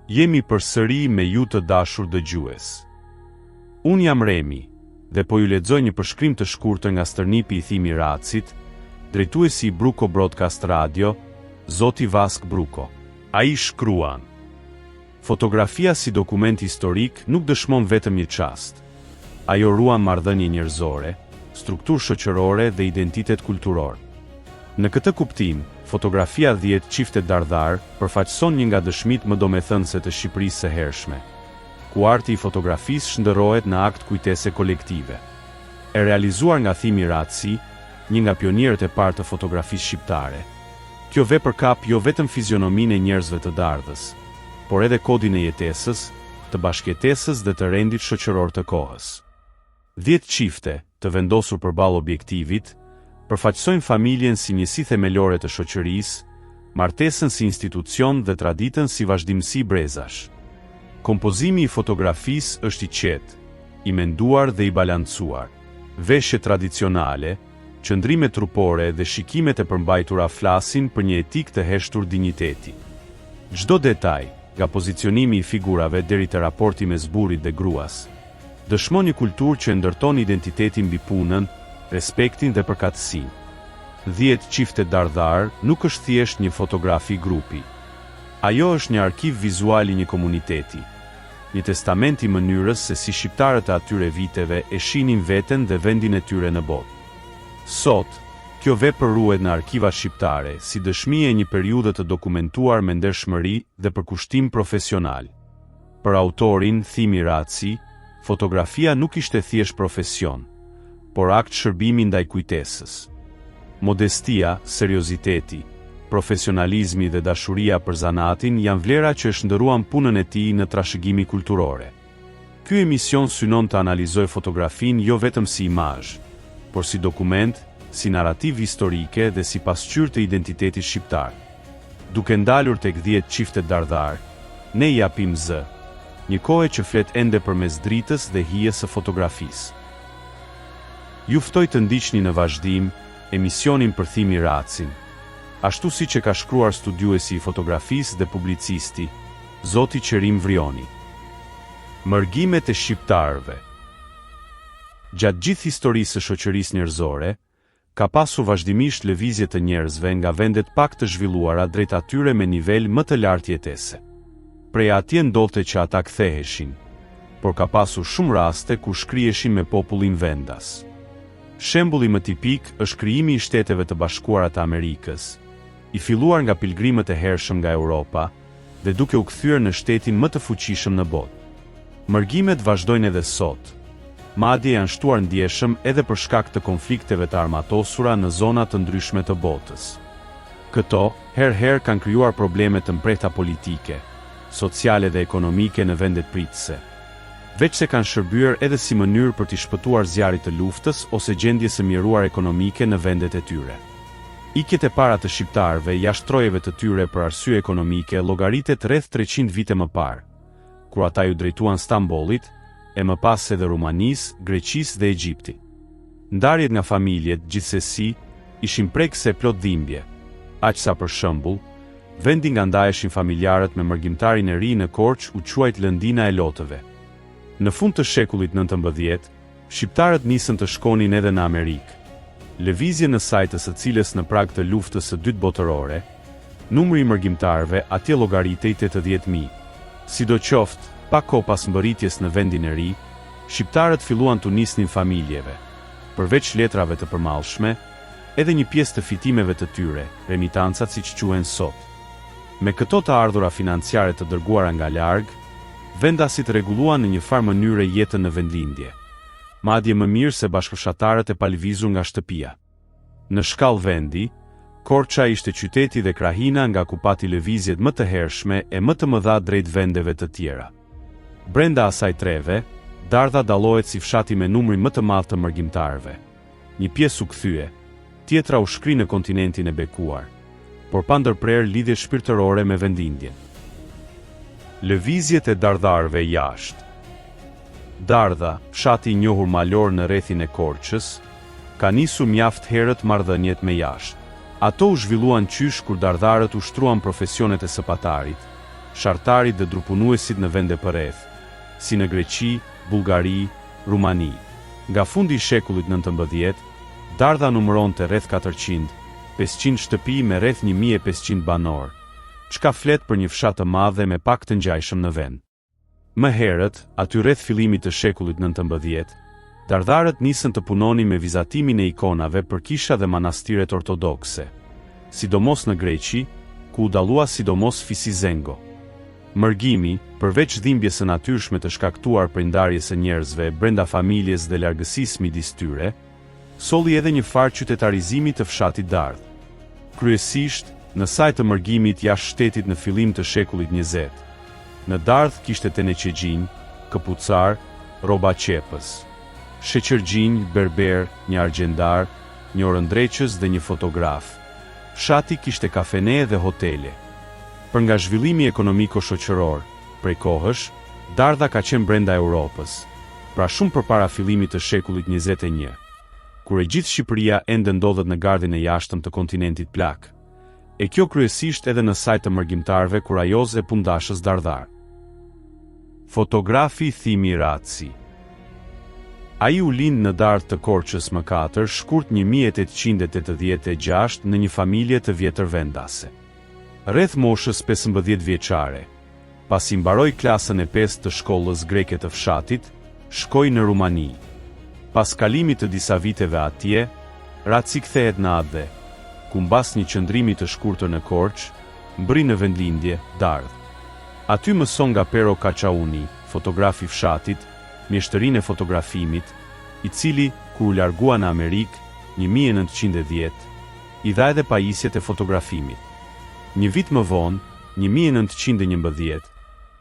Jemi përsëri me ju të dashur dëgjues. Unë jam Remi, dhe po ju lexoj një përshkrim të shkurtër nga stërnipi i Thimi Racit, drejtuesi i Bruco Broadcast Radio, Zoti Vask Bruco. Ai shkruan: fotografia si dokument historik nuk dëshmon vetëm një çast. Ajo ruan marrëdhënie njerëzore, strukturë shoqërore dhe identitet kulturor. Në këtë kuptim, fotografia 10 çifte dardhar përfaqëson një nga dëshmitë më domethënëse të Shqipërisë së hershme, ku arti i fotografisë shndërrohet në akt kujtese kolektive. E realizuar nga Thimi Raci, një nga pionierët e parë të fotografisë shqiptare, kjo vepër kap jo vetëm fizionominë e njerëzve të dardhës, por edhe kodin e jetesës, të bashkëjetesës dhe të rendit shoqëror të kohës. 10 çifte, të vendosur përballë objektivit, përfaqësojnë familjen si njësi themelore të shoqërisë, martesën si institucion dhe traditën si vazhdimsi brezash. Kompozimi i fotografisë është i qetë, i menduar dhe i balancuar. Veshje tradicionale, qëndrime trupore dhe shikimet e përmbajtura flasin për një etik të heshtur dinjiteti. Çdo detaj, nga pozicionimi i figurave deri te raporti mes burrit dhe gruas, dëshmon një kulturë që ndërton identitetin mbi punën, respektin dhe përkatësinë. 10 çifte dardhar nuk është thjesht një fotografi grupi. Ajo është një arkiv vizual i një komuniteti, një testament i mënyrës se si shqiptarët e atyre viteve e shihnin veten dhe vendin e tyre në botë. Sot, kjo vepër ruhet në arkiva shqiptare si dëshmi e një periudhe të dokumentuar me ndershmëri dhe përkushtim profesional. Për autorin Thimi Raci, fotografia nuk ishte thjesht profesion, por akt shërbimi ndaj kujtesës. Modestia, serioziteti, profesionalizmi dhe dashuria për zanatin janë vlera që shndërruan punën e tij në trashëgimi kulturore. Ky emision synon të analizojë fotografinë jo vetëm si imazh, por si dokument, si narrativ historike dhe si pasqyrë të identitetit shqiptar. Duke ndalur tek 10 çifte dardhar, ne i japim zë, një kohë që flet ende përmes dritës dhe hijes së fotografisë. Ju ftoj të ndiqni në vazhdim emisionin për Thimi Racin, ashtu siç e ka shkruar studiuesi i fotografisë dhe publicisti, Zoti Qerim Vrioni. Mërgimet e shqiptarëve. Gjatë gjithë historisë së shoqërisë njerëzore, ka pasur vazhdimisht lëvizje të njerëzve nga vendet pak të zhvilluara drejt atyre me nivel më të lartë jetese. Prej atje ndodhte që ata ktheheshin, por ka pasur shumë raste ku shkriheshin me popullin vendas. Shembulli më tipik është krijimi i Shteteve të Bashkuara të Amerikës, i filluar nga pilgrimët e hershëm nga Europa dhe duke u kthyer në shtetin më të fuqishëm në botë. Mërgimet vazhdojnë edhe sot. Madje janë shtuar ndjeshëm edhe për shkak të konflikteve të armatosura në zona të ndryshme të botës. Këto, herë-herë kanë krijuar probleme të mprehta politike, sociale dhe ekonomike në vendet pritëse, veç se kanë shërbyer edhe si mënyrë për t'i shpëtuar zjarrit të luftës ose gjendjes së mjeruar ekonomike në vendet e tyre. Ikjet e para të shqiptarëve jashtë trojeve të tyre për arsye ekonomike llogaritet rreth 300 vite më parë, kur ata ju drejtuan Stambollit, e më pas edhe Rumanisë, Greqisë dhe Egjiptit. Ndarjet nga familjet, gjithsesi, ishin prekse plot dhimbje, aq sa për shembull, vendi nga ndaheshin familjarët me mërgjimtarin e ri në Korçë u quajt Lëndina e Lotëve. Në fund të shekullit 19, shqiptarët nisën të shkonin edhe në Amerikë. Lëvizje në saj të së cilës në prag të luftës së dytë botërore, numri i mërgjimtarëve atje llogaritej 80.000. Sidoqoftë, pak kohë pas mbërritjes në vendin e ri, shqiptarët filluan të nisnin familjeve. Përveç letrave të përmallshme, edhe një pjesë të fitimeve të tyre, remitancat siç quhen sot. Me këto të ardhura financiare të dërguara nga larg, vendasit rregulluan në një farë mënyre jetën në vendlindje, madje më mirë se bashkëfshatarët e palëvizur nga shtëpia. Në shkallë vendi, Korça ishte qyteti dhe krahina nga ku pati lëvizjet më të hershme e më të mëdha drejt vendeve të tjera. Brenda asaj treve, Dardha dallohet si fshati me numrin më të madh të mërgjimtarëve. Një pjesë u kthye, tjetra u shkri në kontinentin e bekuar, por pa ndërprer lidhje shpirtërore me vendindjen. Lëvizjet e dardharëve jashtë. Dardha, fshati i njohur malor në rrethin e Korçës, ka nisur mjaft herët marrëdhëniet me jashtë. Ato u zhvilluan qysh kur dardharët ushtruan profesionet e sëpatarit, shartarit dhe drupunuesit në vende përreth, si në Greqi, Bullgari, Rumani. Nga fundi I shekullit 19, dardha numëronte rreth 400, 500 shtëpi me rreth 1500 banor, çka flet për një fshat të madh me pak të ngjajshëm në vend. Më herët, aty rreth fillimit të shekullit 19, dardharët nisën të punonin me vizatimin e ikonave për kisha dhe manastiret ortodokse, sidomos në Greqi, ku u dallua sidomos Fisi Zengo. Mërgimi, përveç dhimbjes së natyrshme të shkaktuar prej ndarjes së njerëzve brenda familjes dhe largësisë midis tyre, solli edhe një farë qytetarizimi të fshatit dardh. Kryesisht, në saj të mërgimit jashtë shtetit në fillim të shekullit 20. Në dardh kishte teneqegjinj, këpucar, rroba qepës, sheqergjinj, berber, një argjendar, një orëndreqës dhe një fotograf. Fshati kishte kafene dhe hotele. Për nga zhvillimi ekonomiko-shoqëror, prej kohësh, dardha ka qenë brenda Europës, pra shumë përpara fillimit të shekullit 21, kur e gjithë Shqipëria ende ndodhet në gardhin e jashtëm të kontinentit plak. E kjo kryesisht edhe në sajt të mërgjimtarve kurajoz e pundashës dardhar. Fotografi Thimi Raci. Ai u lind në dardh të Korçës më 4, shkurt 1886 në një familje të vjetër vendase. Rreth moshës 15 vjeçare, pasi mbaroi klasën e 5 të shkollës greke të fshatit, shkoi në Rumani. Pas kalimit të disa viteve atje, Raci kthehet në Adhe, ku mbas një qëndrimi të shkurtër në Korçë, mbri në vendlindje, dardh. Aty mëson nga Pero Kaçauni, fotografi fshatit, mjeshtërinë e fotografimit, I cili, kur u largua në Amerikë, 1910, I dha edhe pajisjet e fotografimit. Një vit më vonë, 1911,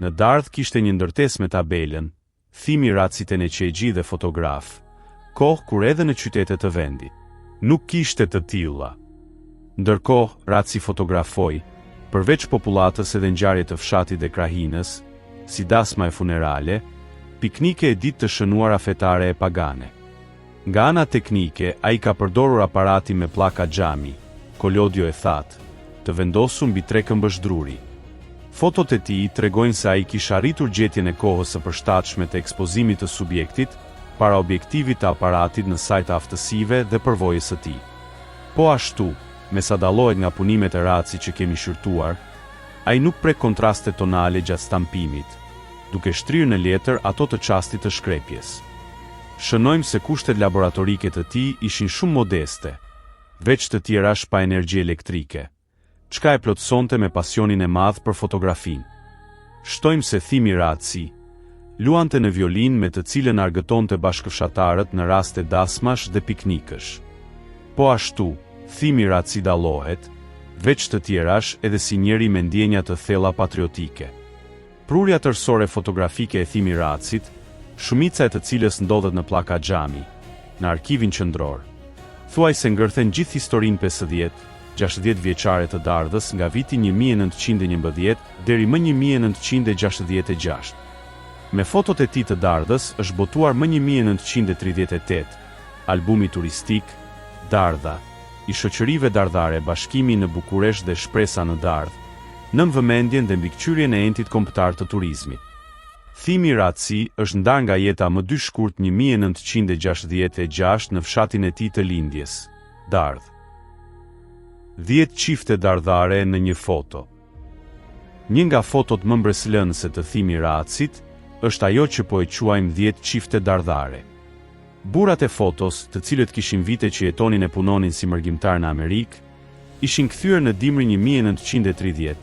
në dardh kishte një ndërtesë me tabelën, Thimi Raci teneqegji dhe fotograf, kohë kur edhe në qytetet të vendit nuk kishte të tilla. Ndërkohë, Raci fotografoi, përveç popullatës edhe ngjarje të fshatit dhe krahinës, si dasma e funerale, piknike e ditë të shënuara fetare e pagane. Nga ana teknike, ai ka përdorur aparatin me pllaka xhami, kolodio e thatë, të vendosur mbi 3 këmbësh druri. Fotot e tij tregojnë se ai kishte arritur gjetjen e kohës së përshtatshme të ekspozimit të subjektit para objektivit të aparatit në sajt aftësive dhe përvojës së tij. Po ashtu, me sa dallohet nga punimet e Raci që kemi shqyrtuar, ai nuk prek kontraste tonale gjatë stampimit, duke shtrirë në letër ato të çastit të shkrepjes. Shënojmë se kushtet laboratorike të tij ishin shumë modeste, veç të tjerash pa energji elektrike, çka e plotësonte me pasionin e madh për fotografinë. Shtojmë se Thimi Raci luante në violinë me të cilën argëtonte bashkëfshatarët në raste dasmash dhe piknikësh. Po ashtu, Thimi Raci dallohet, veç të tjerash edhe si njeri me ndjenja të thella patriotike. Prurja tërësore fotografike e Thimi Racit, shumica e të cilës ndodhet në pllaka xhami, në arkivin qendror, thuaj se ngërthen gjithë historinë 50-60 vjeçare të dardhës nga viti 1911 deri më 1966. Me fotot e tij të dardhës është botuar më 1938, albumi turistik Dardha, I shoqërive dardhare Bashkimi në Bukuresht dhe Shpresa në Dardh, nën vëmendjen dhe mbikëqyrjen e entit kombëtar të turizmit. Thimi Raci është ndarë nga jeta më 2 shkurt 1966 në fshatin e tij të lindjes, Dardh. 10 çifte dardhare në një foto. Një nga fotot më mbreslënëse të Thimi Racit është ajo që po e quajmë 10 çifte dardhare. Burrat e fotos, të cilët kishin vite që jetonin e punonin si mërgjimtar në Amerikë, ishin kthyer në dimrin 1930,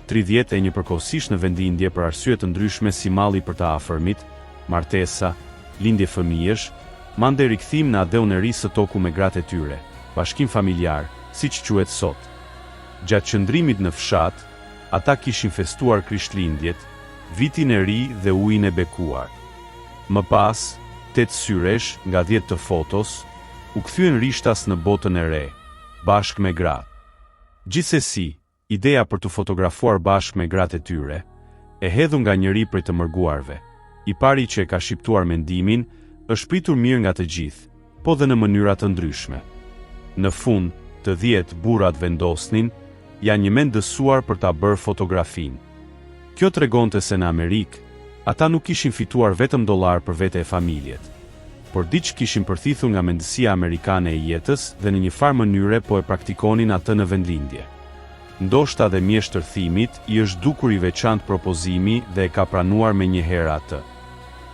30 e një përkohësisht në vendindje për arsye të ndryshme si malli për të afërmit, martesa, lindje fëmijësh, mande rikthim në adeun e ri së toku me gratë e tyre, bashkim familjar, siç quhet sot. Gjatë qëndrimit në fshat, ata kishin festuar Krishtlindjet, vitin e ri dhe ujin e bekuar. Më pas, 8 syresh nga 10 të fotos u kthyen rishtas në botën e re, bashkë me gratë. Gjithsesi, ideja për të fotografuar bashkë me gratë e tyre e hedhur nga njëri prej të mërguarve. I pari që e ka shqiptuar mendimin është pritur mirë nga të gjithë, po dhe në mënyra të ndryshme. Në fund, të 10 burrat vendosnin, janë një mend dësuar për ta bërë fotografinë. Kjo tregonte se në Amerikë, ata nuk kishin fituar vetëm dollar për vete e familjet, por diç kishin përthithur nga mendësia amerikane e jetës dhe në një farë mënyre po e praktikonin atë në vendlindje. Ndoshta dhe mjeshtër thimit i është dukur i veçantë propozimi dhe e ka pranuar me një herë atë.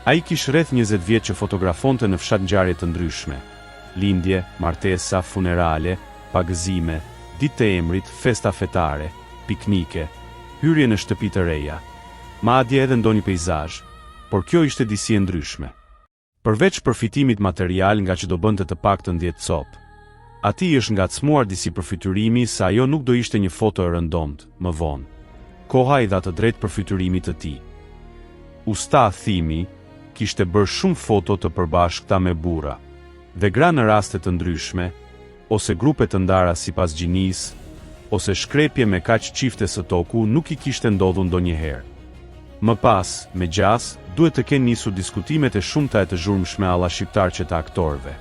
Ai kish rreth 20 vjet që fotografonte në fshat ngjarje të ndryshme: lindje, martesa, funerale, pagëzime, ditë të emrit, festa fetare, piknike, hyrje në shtëpi të reja, madje edhe ndonjë peizazh, por kjo ishte disi e ndryshme. Përveç përfitimit material nga që do bënte të paktën 10 copë, atij është ngacmuar disi përfytyrimi se ajo nuk do ishte një foto e rëndomt, më vonë. Koha i dha të drejtë përfytyrimit të tij. Usta thimi kishte bërë shumë foto të përbashkëta me burra dhe gra në raste të ndryshme, ose grupe të ndara sipas gjinisë, ose shkrepje me kaq çifte së toku nuk i kishte ndodhur ndonjëherë. Më pas, me gjas, duhet të kenë nisur diskutimet e shumta e të zhurmshme alla shqiptarqe të aktorëve.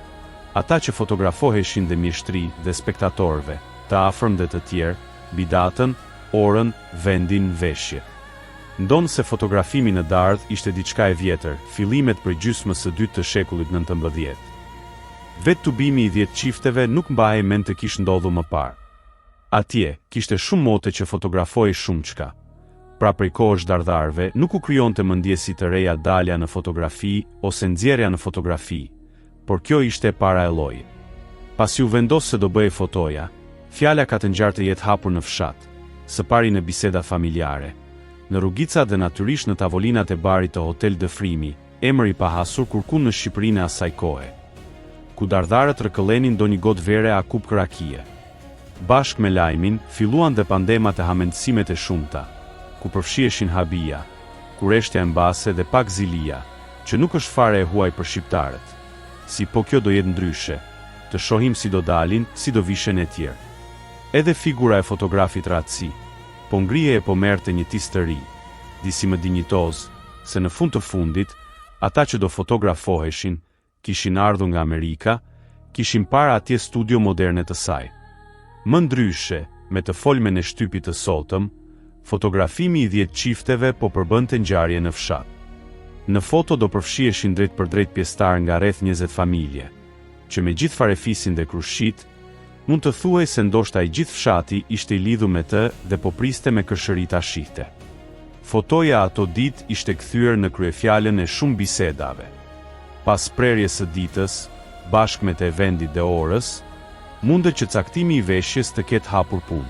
Ata që fotografoheshin dhe mjeshtri dhe spektatorëve, të afërm dhe të tjerë, mbi datën, orën, vendin, veshje. Ndonë se fotografimi në dardhë ishte diçka e vjetër, fillimet për gjysmës së dytë të shekullit 19. Vetë tubimi i 10 çifteve nuk mbahej mend të kishte ndodhur më parë. Atje, kishte shumë mote që fotografoi shumë çka. Pra prej kohësh dardharëve, nuk u krijonte mendjesi të reja dalja në fotografi ose nxjerrja në fotografi, por kjo ishte e para e llojit. Pasi u vendos se do bëhej fotoja, fjala ka të ngjarë të jetë hapur në fshat, së pari në biseda familjare, në rrugica dhe natyrisht në tavolinat e barit të Hotel de Frimi, emër i pahasur kurkun në Shqipërinë e asaj kohe, ku dardharët rëkëllenin ndonjë gotë vere a kup krakie. Bashk me lajmin, filluan dhe pandemat e hamendësimet e shumta, ku përfshiheshin habia, kureshtja e mbase dhe pak zilia, që nuk është fare e huaj për shqiptarët. Si po kjo do jetë ndryshe, të shohim si do dalin, si do vishen e tjerë. Edhe figura e fotografit Ratësi, po ngrije e po merrte një tis të ri, disi më dinjitoz, se në fund të fundit, ata që do fotografoheshin, kishin ardhur nga Amerika, kishin parë atje studio moderne të saj. Më ndryshe, me të folmen e shtypit të sotëm, fotografimi i 10 çifteve po përbënte ngjarje në fshat. Në foto do përfshiheshin drejt për drejt pjesëtar nga rreth 20 familje, që me gjithë farefisin dhe krushit, mund të thuaj se ndoshta i gjithë fshati ishte i lidhur me të dhe po priste me kërshëri ta shihte. Fotoja ato ditë ishte kthyer në kryefjalën e shumë bisedave. Pas prerjes së ditës, bashkë me të vendit dhe orës, mundet që caktimi i veshjes të ketë hapur punë.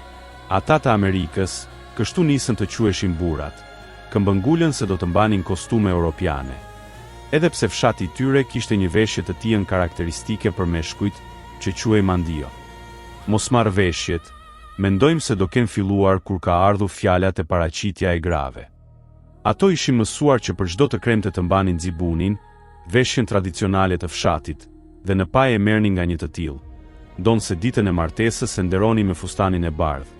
Ata të Amerikës, kështu nisën të quheshin burrat, këmbëngullën se do të mbanin kostume europiane. Edhe pse fshati i tyre kishte një veshje të tillë karakteristike për meshkujt, që quhej mandio. Mosmarrveshjet, mendojmë se do kenë filluar kur ka ardhur fjala te paraqitja e grave. Ato ishin mësuar që për çdo të kremte të mbanin xibunin, veshjen tradicionale të fshatit, dhe në paj e merrnin nga një të tillë. Ndonë se ditën e martesës e nderoni me fustanin e bardhë,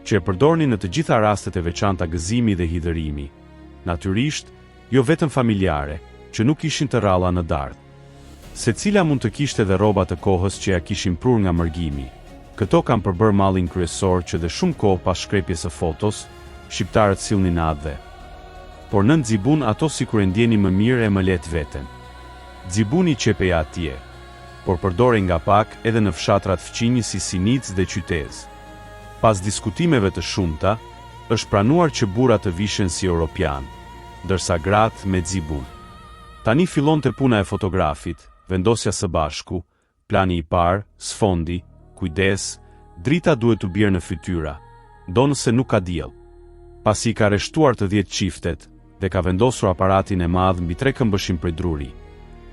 që e përdornin në të gjitha rastet e veçanta gëzimi dhe hidhërimi. Natyrisht, jo vetëm familjare, që nuk ishin të ralla në dardhë. Secila mund të kishte dhe rroba të kohës që ja kishin prur nga mërgimi. Këto kanë përbërë mallin kryesor që dhe shumë kohë pas shkrepjes së fotos, shqiptarët sillnin atë. Por nën xibun ato sikur e ndjenin më mirë e më lehtë veten. Xibuni qepej atje, por përdorej nga pak edhe në fshatrat fqinj si Sinic dhe Qytez. Pas diskutimeve të shumta, është pranuar që burrat të vishen si europian, ndërsa gratë me xibun. Tani fillonte puna e fotografit, vendosja së bashku, plani i parë, sfondi, kujdes, drita duhet të bjerë në fytyra, ndonë se nuk ka diell. Pasi ka rreshtuar të 10 çiftet dhe ka vendosur aparatin e madh mbi 3 këmbëshin prej druri,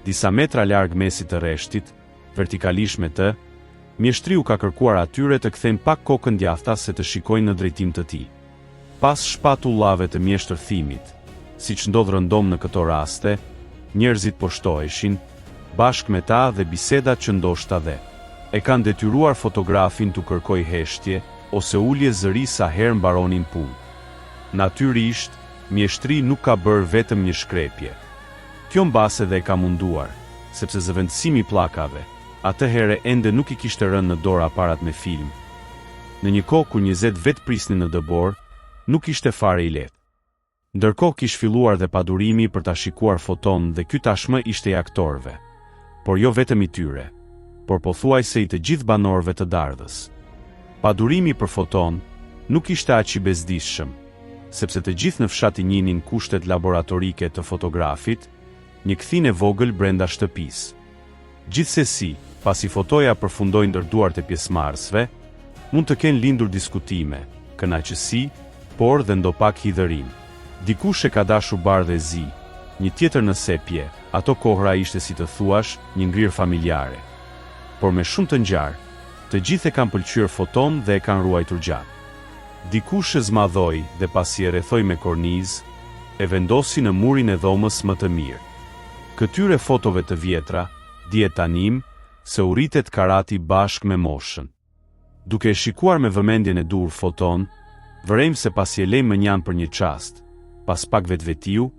disa metra larg mesit të rreshtit, vertikalisht me të, mjeshtriu ka kërkuar atyre të kthejnë pak kokën djathta se të shikojnë në drejtim të tij. Pas shpatullave të mjeshtër thimit, siç ndodh rëndom në këto raste, njerëzit po shtoheshin, bashkë me ta dhe bisedat që ndoshta dhe e kanë detyruar fotografin të kërkoj heshtje ose ulje zëri sa herë mbaronin punë. Natyrisht, mjeshtri nuk ka bërë vetëm një shkrepje. Kjo mbase dhe e ka munduar, sepse zëvendësimi i pllakave, atëherë ende nuk i kishte rënë në dorë aparat me film. Në një kohë kur 20 vetë prisnin në dëbor, nuk ishte fare i lehtë. Ndërkohë kish filluar dhe padurimi për ta shikuar foton dhe ky tashmë ishte i aktorëve, por jo vetëm i tyre, por pothuajse i të gjithë banorëve të Dardhës. Padurimi për foton nuk ishte aq i bezdishëm, sepse të gjithë në fshat i njihnin kushtet laboratorike të fotografit, një kthinë e vogël brenda shtëpisë. Gjithsesi, pasi fotoja përfundoi ndër duart e pjesëmarrësve, mund të kenë lindur diskutime, kënaqësi, por dhe ndopak hidhërim. Dikush e ka dashur bardhë e zi, një tjetër në sepje, ato kohra ishte si të thuash, një ngrirë familjare. Por me shumë të ngjarë, të gjithë e kanë pëlqyer foton dhe e kanë ruajtur gjatë. Dikush e zmadhoi dhe pasi e rrethoi me kornizë, e vendosi në murin e dhomës më të mirë. Këtyre fotove të vjetra, dihet tanim se u rritet karati bashkë me moshën. Duke e shikuar me vëmendjen e dur foton, vërejmë se pasi e lejmë mënjan për një çast, pas pak vetvetiu,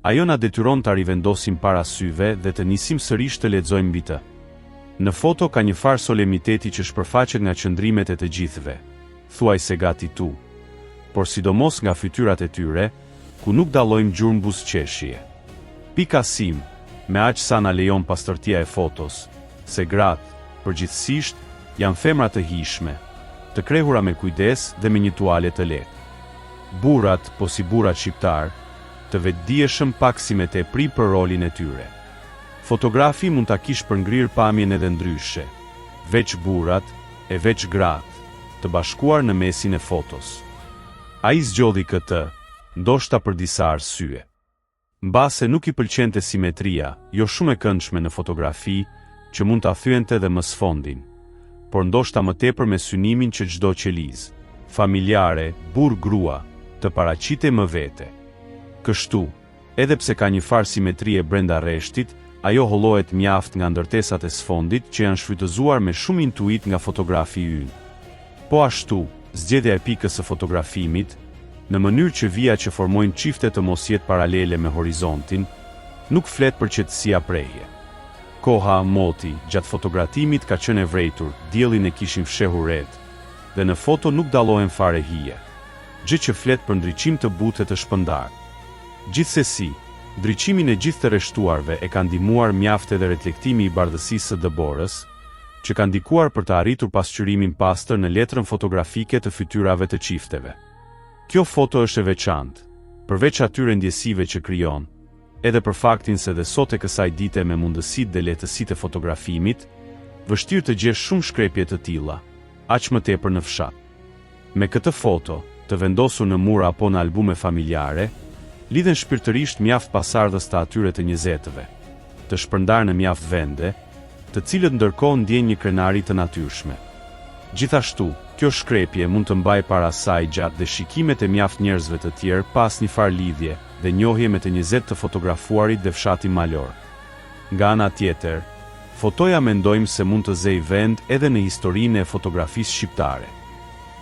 ajo na detyron ta rivendosim para syve dhe të nisim sërish të lexojmë mbi të. Në foto ka një farë solemniteti që shpërfaqet nga qëndrimet e të gjithëve, thuajse gati tu, por sidomos nga fytyrat e tyre, ku nuk dallojmë gjurmë buzëqeshje. Pika sim, me aq sa na lejon pastërtia e fotos, se gratë, përgjithsisht, janë femra të hishme, të krehura me kujdes dhe me një tuale të lehtë. Burrat, po si burrat shqiptar, të vetëdijshëm pak si me tepri për rolin e tyre. Fotografi mund ta kish përngrir pamjen edhe ndryshe, veç burrat e veç gratë, të bashkuar në mesin e fotos. Ai zgjodhi këtë, ndoshta për disa arsye. Mbase nuk i pëlqente simetria, jo shumë e këndshme në fotografi, që mund ta thyente dhe më sfondin, por ndoshta më tepër me synimin që çdo qelizë, familjare, burr-grua, të paraqitej më vete. Kështu, edhe pse ka një farë simetrie brenda rreshtit, ajo hollohet mjaft nga ndërtesat e sfondit që janë shfrytëzuar me shumë intuit nga fotografi ynë. Po ashtu, zgjedhja e pikës së fotografimit, në mënyrë që vija që formojnë çifte të mos jetë paralele me horizontin, nuk flet për qetësia preje. Koha, moti, gjatë fotogratimit ka qenë e vrejtur, diellin e kishin fshehur ret, dhe në foto nuk dallohen fare hije, gjë që flet për ndriçim të butë të shpëndar. Gjithsesi, ndriçimin e gjithë të rreshtuarve e ka ndihmuar mjaft edhe reflektimi i bardhësisë së dëborës, që ka ndikuar për të arritur pasqyrimin pastër në letrën fotografike të fytyrave të çifteve. Kjo foto është e veçantë, përveç atyre ndjesive që krijon, edhe për faktin se dhe sot e kësaj dite me mundësitë dhe lehtësitë e fotografimit, vështirë të gjesh shumë shkrepje të tilla, aq më tepër në fshat. Me këtë foto, të vendosur në mur apo në albume familjare, lidhen shpirtërisht mjaft pasardhës të atyre të 20-tëve, të shpërndar në mjaft vende, të cilët ndërkohë ndjejnë një krenari të natyrshme. Gjithashtu, kjo shkrepje mund të mbajë para saj gjatë dhe shikimet e mjaft njerëzve të tjerë pas një farë lidhje dhe njohje me të 20 të fotografuarit dhe fshati malor. Nga ana tjetër, fotoja mendojmë se mund të zej vend edhe në historinë e fotografisë shqiptare.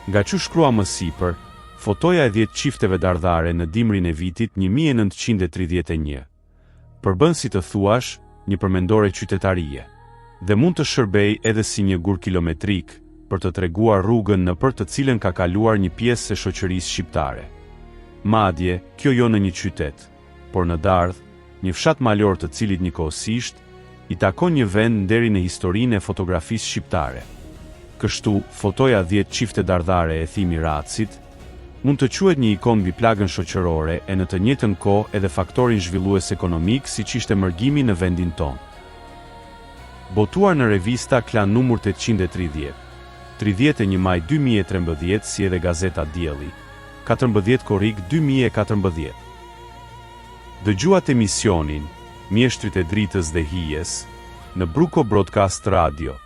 Nga që shkrua më sipër, fotoja e 10 çifteve dardhare në dimrin e vitit 1931 përbën si të thuash një përmendore qytetarie, dhe mund të shërbej edhe si një gur kilometrik për të treguar rrugën në për të cilën ka kaluar një pjesë e shoqërisë shqiptare. Madje, kjo jo në një qytet, por në Dardhë, një fshat malor të cilit njëkohësisht i takon një vend deri në historinë e fotografisë shqiptare. Kështu, fotoja 10 çifte dardhare e Thimi Racit mund të quhet një ikon mbi plagën shoqërore e në të njëjtën kohë edhe faktorin zhvillues ekonomik siç ishte mërgimi në vendin tonë. Botuar në revista Klan numër 830, 31 maj 2013 si edhe gazeta Dielli, 14 korrik 2014. Dëgjuat emisionin Mjeshtrit e dritës dhe hijes në Bruco Broadcast Radio.